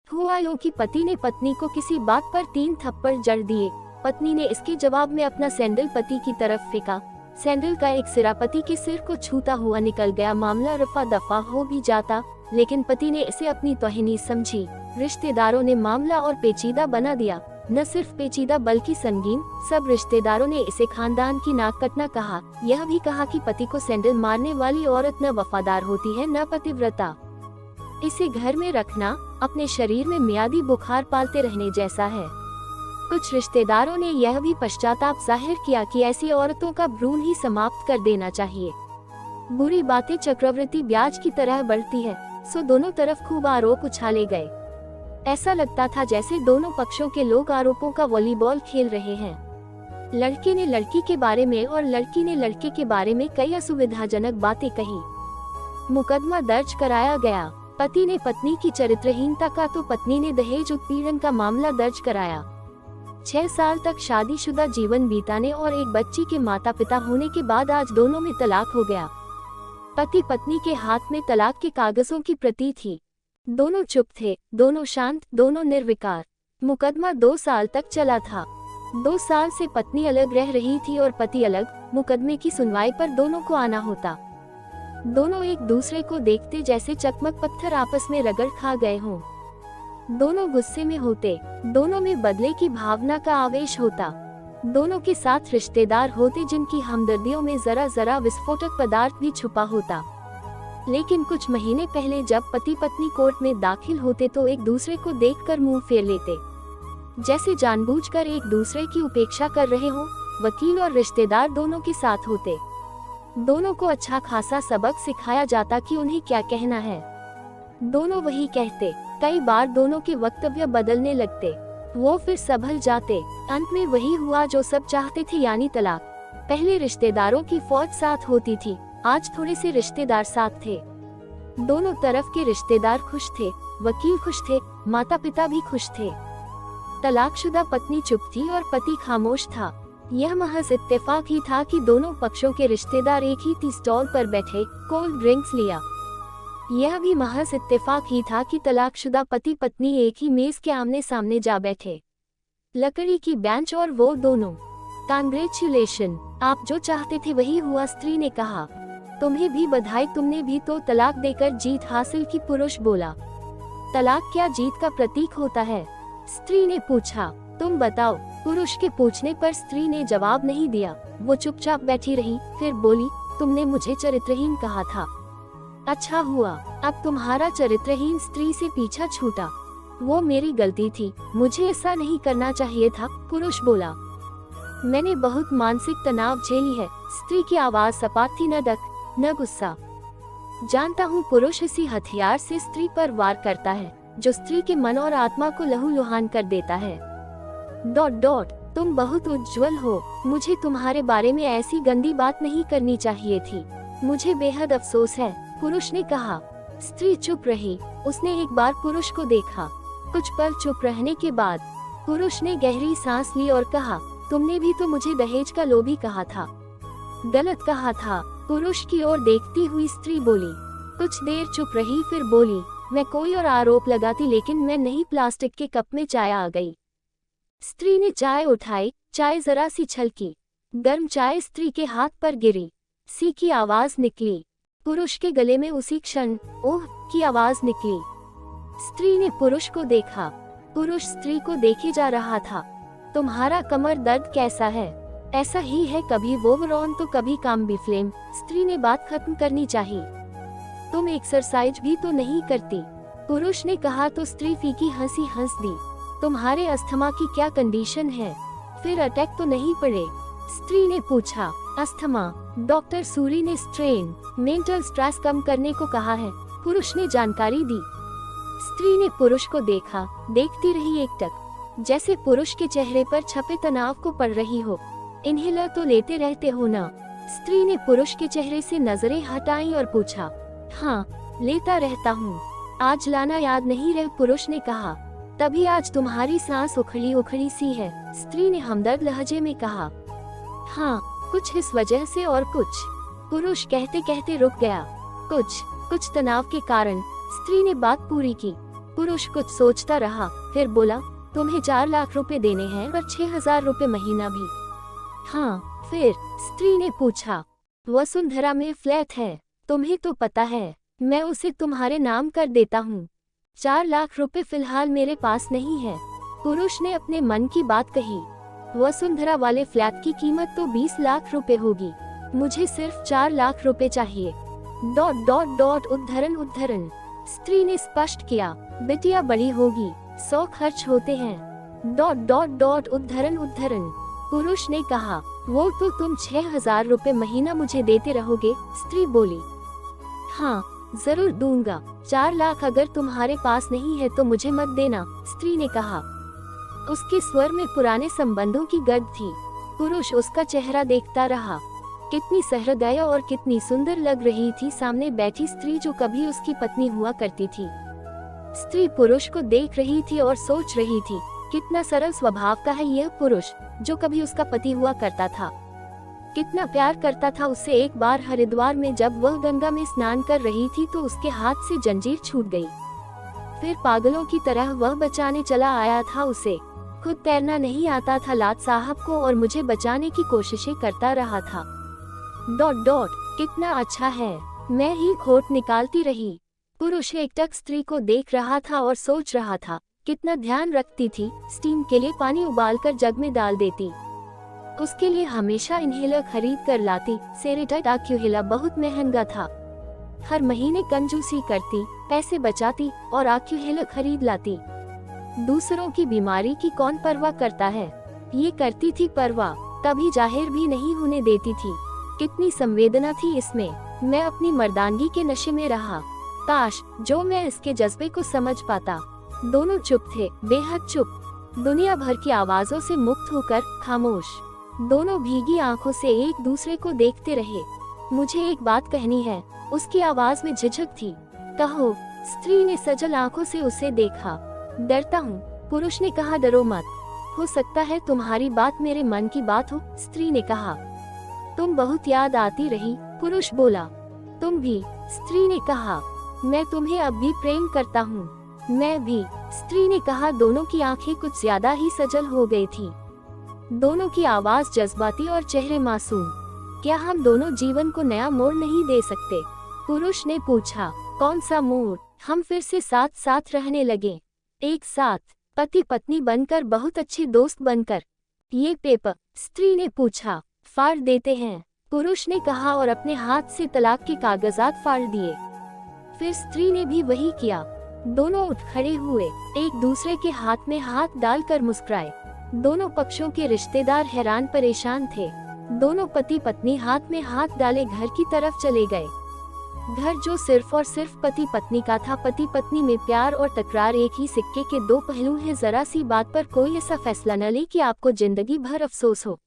हुआ यूं कि पति ने पत्नी को किसी बात पर 3 थप्पड़ जड़ दिए। पत्नी ने इसके जवाब में अपना सैंडल पति की तरफ फेंका। सैंडल का एक सिरा पति के सिर को छूता हुआ निकल गया। मामला रफा दफा हो भी जाता, लेकिन पति ने इसे अपनी तौहीनी समझी। रिश्तेदारों ने मामला और पेचीदा बना दिया। न सिर्फ पेचीदा बल्कि संगीन। सब रिश्तेदारों ने इसे खानदान की नाक कटना कहा। यह भी कहा कि पति को सैंडल मारने वाली औरत न वफादार होती है न पतिव्रता। इसे घर में रखना अपने शरीर में मियादी बुखार पालते रहने जैसा है। कुछ रिश्तेदारों ने यह भी पश्चाताप जाहिर किया कि ऐसी औरतों का भ्रूण ही समाप्त कर देना चाहिए। बुरी बातें चक्रवृद्धि ब्याज की तरह बढ़ती है, सो दोनों तरफ खूब आरोप उछाले गए। ऐसा लगता था जैसे दोनों पक्षों के लोग आरोपों का वॉलीबॉल खेल रहे हैं। लड़के ने लड़की के बारे में और लड़की ने लड़के के बारे में कई असुविधाजनक बातें कही। मुकदमा दर्ज कराया गया। पति ने पत्नी की चरित्रहीनता का तो पत्नी ने दहेज उत्पीड़न का मामला दर्ज कराया। 6 साल तक शादीशुदा जीवन बीताने और एक बच्ची के माता पिता होने के बाद आज दोनों में तलाक हो गया। पति पत्नी के हाथ में तलाक के कागजों की प्रति थी। दोनों चुप थे, दोनों शांत, दोनों निर्विकार। मुकदमा 2 साल तक चला था। 2 साल से पत्नी अलग रह रही थी और पति अलग। मुकदमे की सुनवाई पर दोनों को आना होता। दोनों एक दूसरे को देखते जैसे चकमक पत्थर आपस में रगड़ खा गए हों। दोनों गुस्से में होते, दोनों में बदले की भावना का आवेश होता। दोनों के साथ रिश्तेदार होते जिनकी हमदर्दियों में जरा जरा विस्फोटक पदार्थ भी छुपा होता। लेकिन कुछ महीने पहले जब पति पत्नी कोर्ट में दाखिल होते तो एक दूसरे को देखकर मुंह फेर लेते, जैसे जानबूझकर एक दूसरे की उपेक्षा कर रहे हों। वकील और रिश्तेदार दोनों के साथ होते। दोनों को अच्छा खासा सबक सिखाया जाता कि उन्हें क्या कहना है। दोनों वही कहते। कई बार दोनों के वक्तव्य बदलने लगते, वो फिर संभल जाते। अंत में वही हुआ जो सब चाहते थे, यानी तलाक। पहले रिश्तेदारों की फौज साथ होती थी, आज थोड़े से रिश्तेदार साथ थे। दोनों तरफ के रिश्तेदार खुश थे, वकील खुश थे, माता पिता भी खुश थे। तलाकशुदा पत्नी चुप थी और पति खामोश था। यह महज इत्तेफाक ही था कि दोनों पक्षों के रिश्तेदार एक ही टी स्टॉल पर बैठे कोल्ड ड्रिंक्स लिया। यह भी महज इत्तेफाक ही था कि तलाकशुदा पति पत्नी एक ही मेज के आमने सामने जा बैठे। लकड़ी की बेंच और वो दोनों। कांग्रेचुलेशन, आप जो चाहते थे वही हुआ, स्त्री ने कहा। तुम्हें भी बधाई, तुमने भी तो तलाक देकर जीत हासिल की, पुरुष बोला। तलाक क्या जीत का प्रतीक होता है? स्त्री ने पूछा। तुम बताओ। पुरुष के पूछने पर स्त्री ने जवाब नहीं दिया। वो चुपचाप बैठी रही, फिर बोली, तुमने मुझे चरित्रहीन कहा था। अच्छा हुआ, अब तुम्हारा चरित्रहीन स्त्री से पीछा छूटा। वो मेरी गलती थी, मुझे ऐसा नहीं करना चाहिए था, पुरुष बोला। मैंने बहुत मानसिक तनाव झेली है। स्त्री की आवाज सपाट थी, न डक न गुस्सा। जानता हूँ पुरुष इसी हथियार से स्त्री पर वार करता है जो स्त्री के मन और आत्मा को लहूलुहान कर देता है। ... तुम बहुत उज्जवल हो। मुझे तुम्हारे बारे में ऐसी गंदी बात नहीं करनी चाहिए थी। मुझे बेहद अफसोस है, पुरुष ने कहा। स्त्री चुप रही। उसने एक बार पुरुष को देखा। कुछ पल चुप रहने के बाद पुरुष ने गहरी सांस ली और कहा, तुमने भी तो मुझे दहेज का लोभी कहा था। गलत कहा था, पुरुष की ओर देखती हुई स्त्री बोली। कुछ देर चुप रही, फिर बोली, मैं कोई और आरोप लगाती, लेकिन मैं नहीं। प्लास्टिक के कप में चाय आ गई। स्त्री ने चाय उठाई। चाय जरा सी छलकी। गर्म चाय स्त्री के हाथ पर गिरी। सी की आवाज निकली। पुरुष के गले में उसी क्षण ओह की आवाज निकली। स्त्री ने पुरुष को देखा। पुरुष स्त्री को देखे जा रहा था। तुम्हारा कमर दर्द कैसा है? ऐसा ही है, कभी वोवरॉन तो कभी काम्बिफ्लेम। स्त्री ने बात खत्म करनी चाहिए। तुम एक्सरसाइज भी तो नहीं करती, पुरुष ने कहा तो स्त्री फीकी हंसी हंस दी। तुम्हारे अस्थमा की क्या कंडीशन है? फिर अटैक तो नहीं पड़े? स्त्री ने पूछा। अस्थमा, डॉक्टर सूरी ने स्ट्रेन मेंटल स्ट्रेस कम करने को कहा है, पुरुष ने जानकारी दी। स्त्री ने पुरुष को देखा, देखती रही एकटक, जैसे पुरुष के चेहरे पर छपे तनाव को पढ़ रही हो। इन्हेलर तो लेते रहते हो ना? स्त्री ने पुरुष के चेहरे से नजरें हटाई और पूछा। हाँ, लेता रहता हूँ। आज लाना याद नहीं रहे, पुरुष ने कहा। तभी आज तुम्हारी सांस उखड़ी उखड़ी सी है, स्त्री ने हमदर्द लहजे में कहा। हाँ, कुछ इस वजह से और कुछ, पुरुष कहते कहते रुक गया। कुछ तनाव के कारण, स्त्री ने बात पूरी की। पुरुष कुछ सोचता रहा, फिर बोला, तुम्हें 4 लाख रुपए देने हैं और 6,000 रुपए महीना भी। हाँ। फिर स्त्री ने पूछा, वसुंधरा में फ्लैट है, तुम्हें तो पता है, मैं उसे तुम्हारे नाम कर देता हूँ। 4 लाख रुपए फिलहाल मेरे पास नहीं है। पुरुष ने अपने मन की बात कही। वसुंधरा वाले फ्लैट की कीमत तो 20 लाख रुपए होगी, मुझे सिर्फ 4 लाख रुपए चाहिए। ... उद्धरण उद्धरण। स्त्री ने स्पष्ट किया, बिटिया बड़ी होगी, 100 खर्च होते हैं। ... उद्धरण उद्धरण। पुरुष ने कहा, वो तो तुम 6,000 रुपए महीना मुझे देते रहोगे। स्त्री बोली, हाँ जरूर दूंगा, 4 लाख अगर तुम्हारे पास नहीं है तो मुझे मत देना, स्त्री ने कहा। उसके स्वर में पुराने संबंधों की गंध थी। पुरुष उसका चेहरा देखता रहा। कितनी सहृदय और कितनी सुंदर लग रही थी सामने बैठी स्त्री जो कभी उसकी पत्नी हुआ करती थी। स्त्री पुरुष को देख रही थी और सोच रही थी, कितना सरल स्वभाव का है यह पुरुष जो कभी उसका पति हुआ करता था। कितना प्यार करता था उससे। एक बार हरिद्वार में जब वह गंगा में स्नान कर रही थी तो उसके हाथ से जंजीर छूट गई। फिर पागलों की तरह वह बचाने चला आया था उसे। खुद तैरना नहीं आता था लाट साहब को और मुझे बचाने की कोशिशें करता रहा था। ... कितना अच्छा है, मैं ही खोट निकालती रही। पुरुष एकटक स्त्री को देख रहा था और सोच रहा था, कितना ध्यान रखती थी। स्टीम के लिए पानी उबालकर जग में डाल देती, उसके लिए हमेशा इनहेलर खरीद कर लाती। सेरेटाइट आक्यूहेला बहुत महंगा था। हर महीने कंजूसी करती, पैसे बचाती और आक्यूहेला खरीद लाती। दूसरों की बीमारी की कौन परवाह करता है, ये करती थी परवाह, कभी जाहिर भी नहीं होने देती थी। कितनी संवेदना थी इसमें। मैं अपनी मर्दानगी के नशे में रहा। काश जो मैं इसके जज्बे को समझ पाता। दोनों चुप थे, बेहद चुप, दुनिया भर की आवाजों से मुक्त होकर खामोश। दोनों भीगी आंखों से एक दूसरे को देखते रहे। मुझे एक बात कहनी है, उसकी आवाज में झिझक थी। कहो, स्त्री ने सजल आंखों से उसे देखा। डरता हूँ, पुरुष ने कहा। डरो मत, हो सकता है तुम्हारी बात मेरे मन की बात हो, स्त्री ने कहा। तुम बहुत याद आती रही, पुरुष बोला। तुम भी, स्त्री ने कहा। मैं तुम्हें अब भी प्रेम करता हूँ। मैं भी, स्त्री ने कहा। दोनों की आंखें कुछ ज्यादा ही सजल हो गई थी। दोनों की आवाज जज्बाती और चेहरे मासूम। क्या हम दोनों जीवन को नया मोड़ नहीं दे सकते, पुरुष ने पूछा। कौन सा मोड़? हम फिर से साथ साथ रहने लगे, एक साथ, पति पत्नी बनकर, बहुत अच्छे दोस्त बनकर। ये पेपर? स्त्री ने पूछा। फाड़ देते हैं, पुरुष ने कहा और अपने हाथ से तलाक के कागजात फाड़ दिए। फिर स्त्री ने भी वही किया। दोनों उठ खड़े हुए, एक दूसरे के हाथ में हाथ डालकर मुस्कुराए। दोनों पक्षों के रिश्तेदार हैरान परेशान थे। दोनों पति पत्नी हाथ में हाथ डाले घर की तरफ चले गए। घर जो सिर्फ और सिर्फ पति पत्नी का था। पति पत्नी में प्यार और तकरार एक ही सिक्के के दो पहलू हैं। जरा सी बात पर कोई ऐसा फैसला न ले कि आपको जिंदगी भर अफसोस हो।